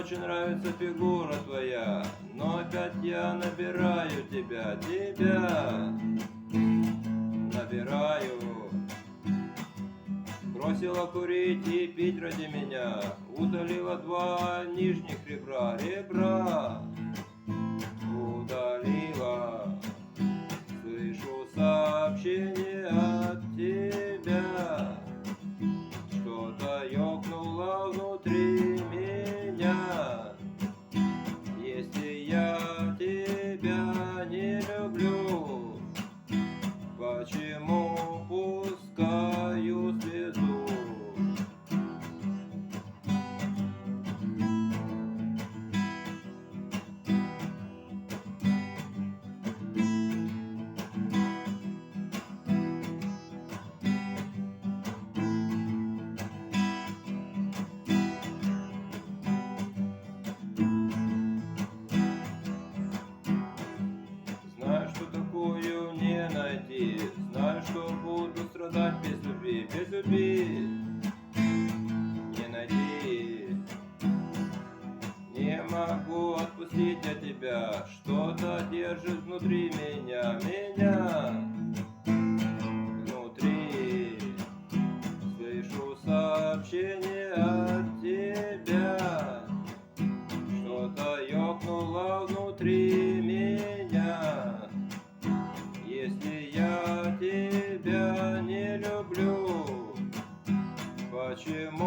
очень нравится фигура твоя, но опять я набираю тебя набираю. Бросила курить и пить ради меня, удалила 2 нижних ребра, удалила. Слышу сообщение от тебя, что-то ёкнуло внутри меня. Если я тебя не люблю, почему пускаю слезу? Знаю, что такую не найти, знаю, что буду страдать без любви, не найти. Не могу отпустить я тебя, что-то держит внутри меня, внутри. Слышу сообщение от тебя, что-то ёкнуло внутри меня. Если я тебя не люблю, почему